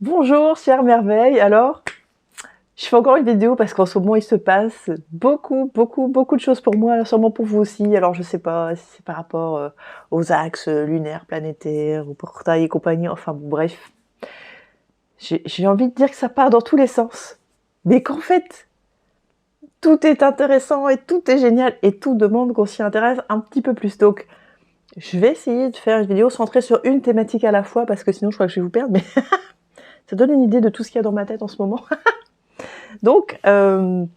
Bonjour, chère merveille. Alors, je fais encore une vidéo parce qu'en ce moment, il se passe beaucoup de choses pour moi, sûrement pour vous aussi. Alors, je sais pas si c'est par rapport aux axes lunaires, planétaires, au portail et compagnie. Enfin, bon, bref. J'ai envie de dire que ça part dans tous les sens. Mais qu'en fait, tout est intéressant et tout est génial et tout demande qu'on s'y intéresse un petit peu plus. Donc, je vais essayer de faire une vidéo centrée sur une thématique à la fois parce que sinon, je crois que je vais vous perdre. Mais ça donne une idée de tout ce qu'il y a dans ma tête en ce moment. Donc, merde,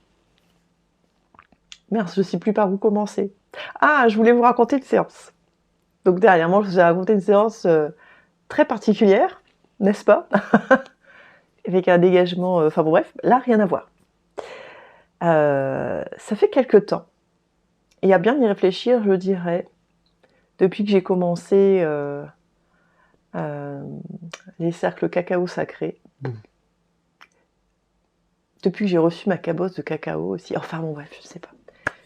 je ne sais plus par où commencer. Ah, je voulais vous raconter une séance. Donc dernièrement, je vous ai raconté une séance très particulière, n'est-ce pas? Avec un dégagement, enfin bon bref, là, rien à voir. Ça fait quelque temps, et à bien y réfléchir, je dirais, depuis que j'ai commencé les cercles cacao sacrés, depuis que j'ai reçu ma cabosse de cacao aussi, enfin bon bref, je sais pas.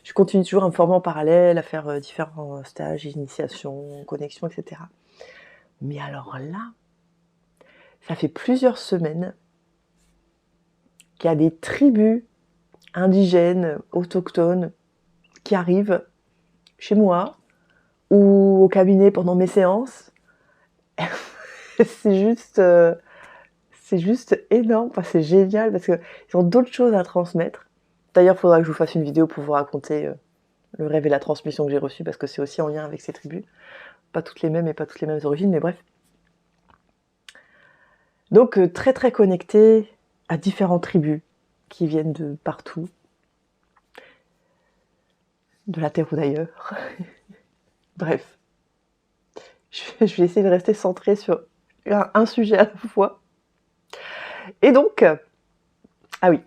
Je continue toujours à me former en parallèle, à faire différents stages, initiations, connexions, etc. Mais alors là, ça fait plusieurs semaines qu'il y a des tribus indigènes, autochtones, qui arrivent chez moi ou au cabinet pendant mes séances. C'est juste énorme, enfin, c'est génial parce qu'ils ont d'autres choses à transmettre. D'ailleurs, il faudra que je vous fasse une vidéo pour vous raconter le rêve et la transmission que j'ai reçu parce que c'est aussi en lien avec ces tribus. Pas toutes les mêmes et pas toutes les mêmes origines, mais bref. Donc très connectés à différentes tribus qui viennent de partout, de la terre ou d'ailleurs. Bref, je vais essayer de rester centrée sur un sujet à la fois. Et donc, ah oui,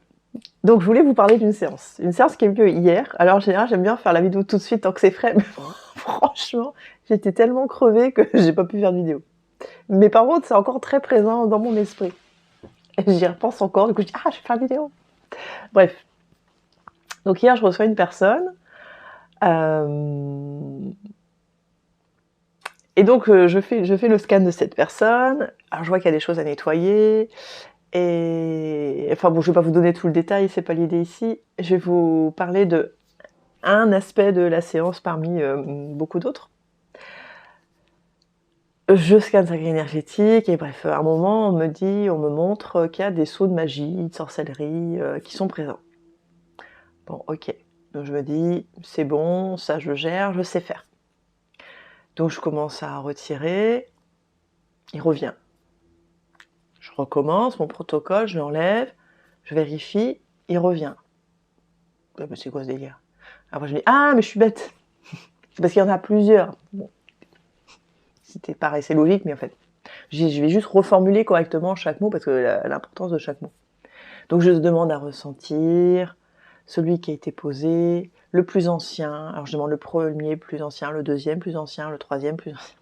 donc je voulais vous parler d'une séance qui a eu lieu hier. Alors en général, j'aime bien faire la vidéo tout de suite tant que c'est frais, mais franchement, j'étais tellement crevée que j'ai pas pu faire de vidéo. Mais par contre, c'est encore très présent dans mon esprit. Et j'y repense encore, du coup je dis « Ah, je vais faire une vidéo !» Bref. Donc hier, je reçois une personne. Et donc, je fais le scan de cette personne. Alors je vois qu'il y a des choses à nettoyer. Et enfin bon, je vais pas vous donner tout le détail, c'est pas l'idée ici. Je vais vous parler de un aspect de la séance parmi beaucoup d'autres. Je scanne sa grille énergétique et bref, à un moment, on me montre qu'il y a des sauts de magie, de sorcellerie qui sont présents. Bon, ok. Donc je me dis, c'est bon, ça je gère, je sais faire. Donc je commence à retirer, il revient. Je recommence mon protocole, je l'enlève, je vérifie, il revient. Ah bah c'est quoi ce délire? Après je me dis, ah mais je suis bête, c'est parce qu'il y en a plusieurs. Bon. C'était pareil, c'est logique, mais en fait, je vais juste reformuler correctement chaque mot parce que l'importance de chaque mot. Donc je demande à ressentir celui qui a été posé, le plus ancien. Alors je demande le premier plus ancien, le deuxième plus ancien, le troisième plus ancien,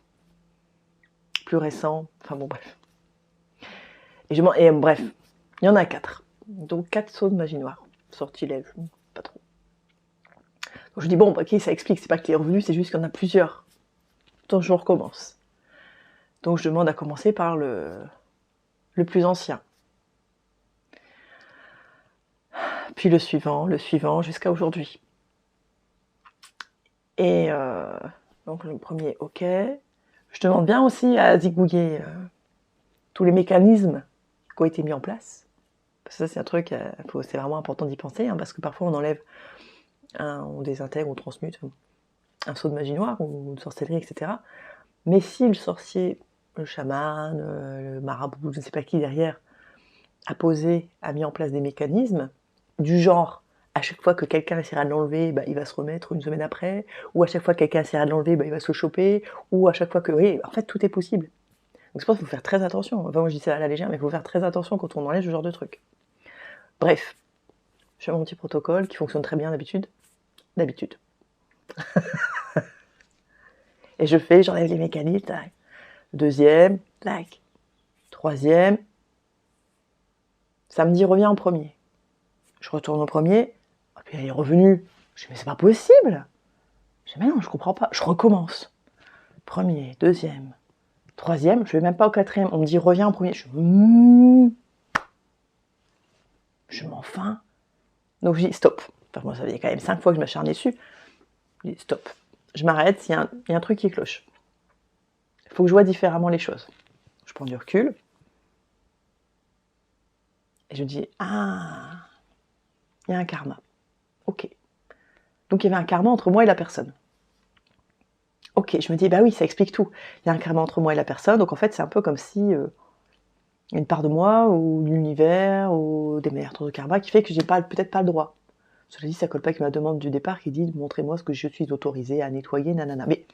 plus récent. Enfin bon bref. Et bref, il y en a 4. Donc 4 sauts de magie noire. Sortilège, pas trop. Donc je dis bon, ok, ça explique, c'est pas qu'il est revenu, c'est juste qu'il y en a plusieurs. Donc je recommence. Donc je demande à commencer par le plus ancien. Puis le suivant, jusqu'à aujourd'hui. Et donc le premier, ok. Je demande bien aussi à zigouiller tous les mécanismes qui ont été mis en place. Parce que ça, c'est un truc, c'est vraiment important d'y penser, hein, parce que parfois on enlève, on désintègre, on transmute un saut de magie noire ou de sorcellerie, etc. Mais si le sorcier, le chaman, le marabout, je ne sais pas qui derrière, a mis en place des mécanismes du genre, à chaque fois que quelqu'un essaiera de l'enlever, bah, il va se remettre une semaine après, ou à chaque fois que quelqu'un essaiera de l'enlever, bah, il va se le choper, ou à chaque fois que... Oui, en fait, tout est possible. Donc c'est pour ça qu'il faut faire très attention. Enfin, moi je dis ça à la légère, mais il faut faire très attention quand on enlève ce genre de truc. Bref, je fais mon petit protocole qui fonctionne très bien d'habitude. Et j'enlève les mécanismes, tac. Deuxième, tac. Troisième. Samedi revient en premier. Je retourne au premier, et puis il est revenu. Je dis mais c'est pas possible. Je dis mais non, je comprends pas. Je recommence. Premier, deuxième, 3e, je vais même pas au 4e, on me dit reviens en premier. Je m'en faim. Donc je dis stop. Enfin, moi, ça faisait quand même 5 fois que je m'acharnais dessus. Je dis stop. Je m'arrête, il y a un truc qui cloche. Il faut que je vois différemment les choses. Je prends du recul. Et je dis ah, il y a un karma. Ok. Donc il y avait un karma entre moi et la personne. Ok, je me dis bah oui, ça explique tout. Il y a un karma entre moi et la personne. Donc en fait, c'est un peu comme si une part de moi ou de l'univers ou des meilleurs tours de karma qui fait que j'ai peut-être pas le droit. Cela dit, ça colle pas avec ma demande du départ qui dit montrez-moi ce que je suis autorisée à nettoyer, nanana. Mais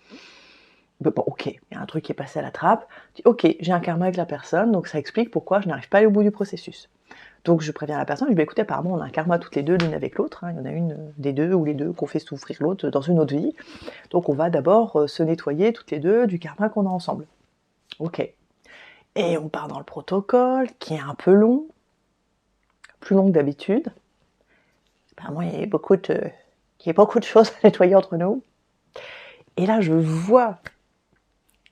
bon, ok, il y a un truc qui est passé à la trappe. Je dis, ok, j'ai un karma avec la personne, donc ça explique pourquoi je n'arrive pas à aller au bout du processus. Donc je préviens la personne, je dis, bah, écoutez, apparemment on a un karma toutes les deux, l'une avec l'autre. Hein. Il y en a une des deux ou les deux qu'on fait souffrir l'autre dans une autre vie. Donc on va d'abord se nettoyer toutes les deux du karma qu'on a ensemble. Ok. Et on part dans le protocole, qui est un peu long, plus long que d'habitude. Apparemment, il y a beaucoup de choses à nettoyer entre nous. Et là, je vois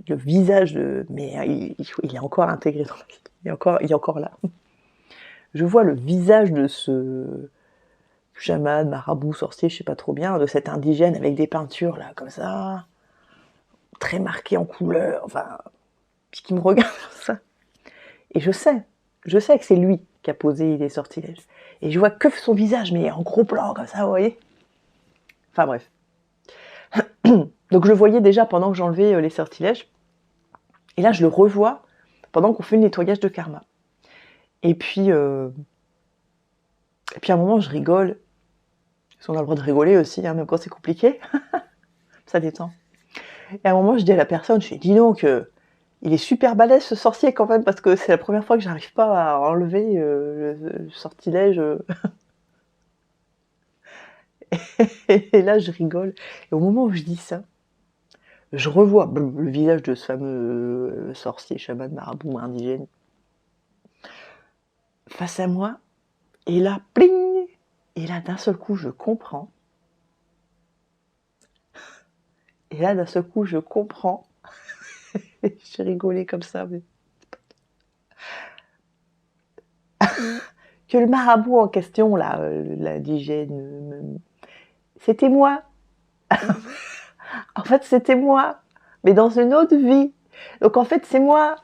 le visage de... Mais il est encore intégré dans la vie. Il est encore là. Je vois le visage de ce chaman, marabout, sorcier, je sais pas trop bien, de cet indigène avec des peintures, là, comme ça, très marquées en couleur, enfin, puis qui me regarde comme ça. Et je sais que c'est lui qui a posé les sortilèges. Et je vois que son visage, mais en gros plan, comme ça, vous voyez. Enfin bref. Donc je le voyais déjà pendant que j'enlevais les sortilèges. Et là, je le revois pendant qu'on fait le nettoyage de karma. Et puis à un moment, je rigole. Parce qu'on a le droit de rigoler aussi, hein, même quand c'est compliqué. Ça détend. Et à un moment, je dis à la personne, je dis, dis donc, il est super balèze ce sorcier quand même, parce que c'est la première fois que j'arrive pas à enlever le sortilège. Et là, je rigole. Et au moment où je dis ça, je revois le visage de ce fameux sorcier, chaman, marabout, indigène, face à moi. Et là, pling! Et là, d'un seul coup, je comprends. Et là, d'un seul coup, je comprends. J'ai rigolé comme ça, mais... que le marabout en question, là, l'indigène, c'était moi. En fait, c'était moi, mais dans une autre vie. Donc en fait, c'est moi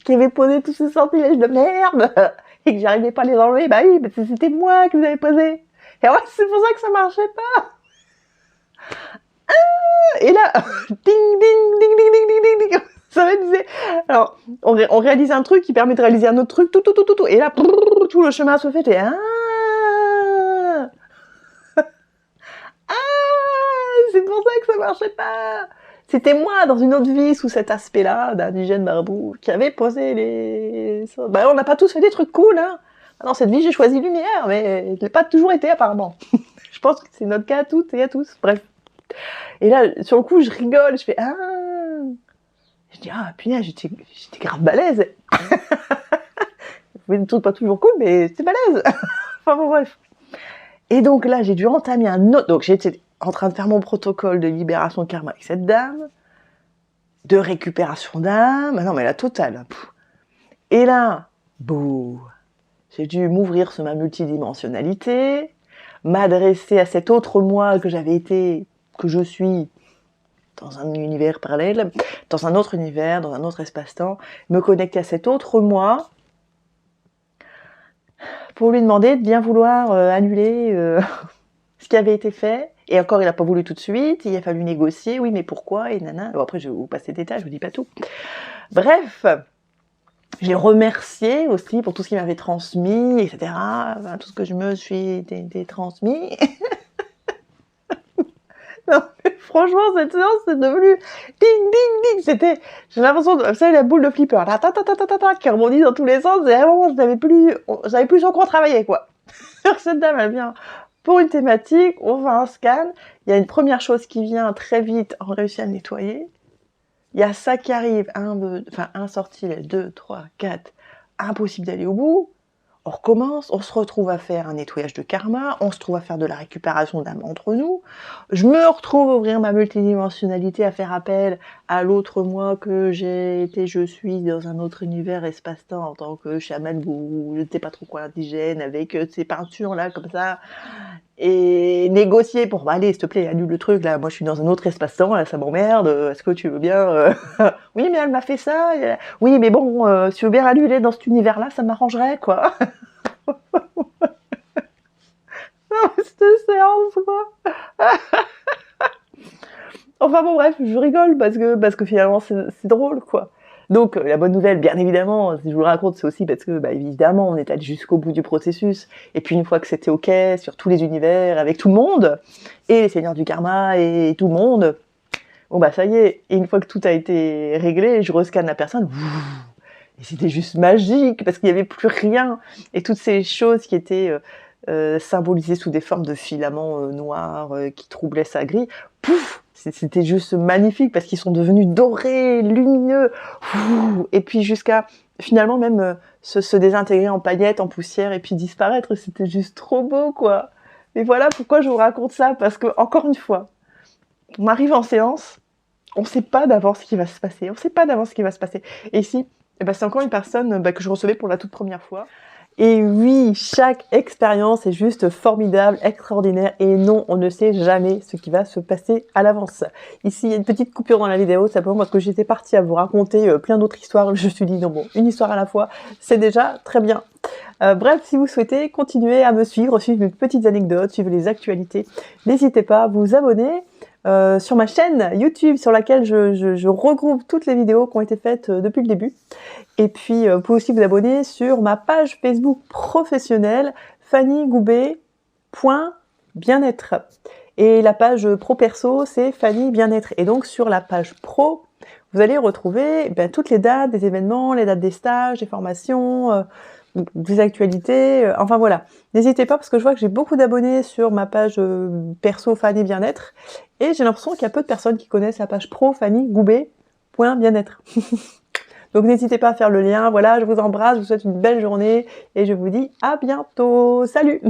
qui avais posé tous ces sortilèges de merde et que j'arrivais pas à les enlever. Bah oui, mais c'était moi qui vous avez posé. Et ouais, c'est pour ça que ça marchait pas. Et là, ding, ding, ding, ding, ding, ding, ding, ding. Ça me disait. Alors, on réalise un truc qui permet de réaliser un autre truc, tout. Et là, tout le chemin se fait. Et c'est pour ça que ça marchait pas. C'était moi, dans une autre vie, sous cet aspect-là, d'indigène marabout, qui avait posé les... Bah, on n'a pas tous fait des trucs cool, hein. Dans cette vie, j'ai choisi lumière, mais je l'ai pas toujours été, apparemment. Je pense que c'est notre cas à toutes et à tous. Bref. Et là, sur le coup, je rigole, je fais ah. Je dis ah punaise, j'étais grave balèze. Des trucs pas toujours cool, mais c'était balèze. Enfin bon, bref. Et donc là, j'ai dû entamer un autre. Donc j'étais en train de faire mon protocole de libération de karma avec cette dame, de récupération d'âme. Non, mais la totale. Et là, bouh, j'ai dû m'ouvrir sur ma multidimensionnalité, m'adresser à cet autre moi que j'avais été, que je suis, dans un univers parallèle, dans un autre univers, dans un autre espace-temps, me connecter à cet autre moi pour lui demander de bien vouloir annuler ce qui avait été fait. Et encore, il n'a pas voulu tout de suite, il a fallu négocier, oui, mais pourquoi, et nana. Bon, après, je vais vous passer des détails, je vous dis pas tout. Bref, j'ai remercié aussi pour tout ce qu'il m'avait transmis, etc. Enfin, tout ce que je me suis transmis. Non, mais franchement, cette séance, c'est devenu ding, ding, ding. C'était, j'ai l'impression de, vous savez, la boule de flipper, là, qui rebondit dans tous les sens, et à un moment, je n'avais plus sur quoi travailler, quoi. Cette dame, elle vient pour une thématique, on fait un scan, il y a une première chose qui vient très vite, on réussit à le nettoyer. Il y a ça qui arrive, un sortilège, 2, 3, 4, impossible d'aller au bout. On recommence, on se retrouve à faire un nettoyage de karma, on se trouve à faire de la récupération d'âme entre nous. Je me retrouve à ouvrir ma multidimensionnalité, à faire appel à l'autre moi que j'ai été, je suis dans un autre univers, espace-temps, en tant que chaman ou je ne sais pas trop quoi, indigène, avec ces peintures là, comme ça. Et négocier pour, bah allez, s'il te plaît, annule le truc là, moi je suis dans un autre espace-temps, là ça m'emmerde, est-ce que tu veux bien Oui, mais elle m'a fait ça, oui, mais bon, si tu veux bien annuler dans cet univers-là, ça m'arrangerait, quoi. Non, cette séance, quoi. Enfin bon, bref, je rigole parce que finalement c'est drôle, quoi. Donc la bonne nouvelle, bien évidemment, si je vous le raconte, c'est aussi parce que, bah, évidemment, on est allé jusqu'au bout du processus. Et puis une fois que c'était OK sur tous les univers, avec tout le monde, et les seigneurs du karma et tout le monde, bon bah ça y est. Et une fois que tout a été réglé, je rescanne la personne. Et c'était juste magique parce qu'il n'y avait plus rien. Et toutes ces choses qui étaient symbolisées sous des formes de filaments noirs qui troublaient sa grille, pouf, c'était juste magnifique parce qu'ils sont devenus dorés, lumineux. Et puis jusqu'à finalement même se désintégrer en paillettes, en poussière et puis disparaître. C'était juste trop beau, quoi. Et voilà pourquoi je vous raconte ça, parce que encore une fois, on arrive en séance, on ne sait pas d'avance ce qui va se passer. On ne sait pas d'avance ce qui va se passer. Et ici, eh ben, c'est encore une personne que je recevais pour la toute première fois. Et oui, chaque expérience est juste formidable, extraordinaire. Et non, on ne sait jamais ce qui va se passer à l'avance. Ici, il y a une petite coupure dans la vidéo, simplement parce que j'étais partie à vous raconter plein d'autres histoires. Je me suis dit, non bon, une histoire à la fois, c'est déjà très bien. Bref, si vous souhaitez continuer à me suivre mes petites anecdotes, suivre les actualités, n'hésitez pas à vous abonner sur ma chaîne YouTube sur laquelle je regroupe toutes les vidéos qui ont été faites depuis le début. Et puis, vous pouvez aussi vous abonner sur ma page Facebook professionnelle, fannygoubet.bien-être. Et la page pro perso, c'est Fanny Bien-être. Et donc, sur la page pro, vous allez retrouver toutes les dates des événements, les dates des stages, des formations, des actualités, enfin voilà. N'hésitez pas parce que je vois que j'ai beaucoup d'abonnés sur ma page perso Fanny Bien-être et j'ai l'impression qu'il y a peu de personnes qui connaissent la page pro Fanny Goubet.bien-être. Donc n'hésitez pas à faire le lien. Voilà, je vous embrasse, je vous souhaite une belle journée et je vous dis à bientôt. Salut!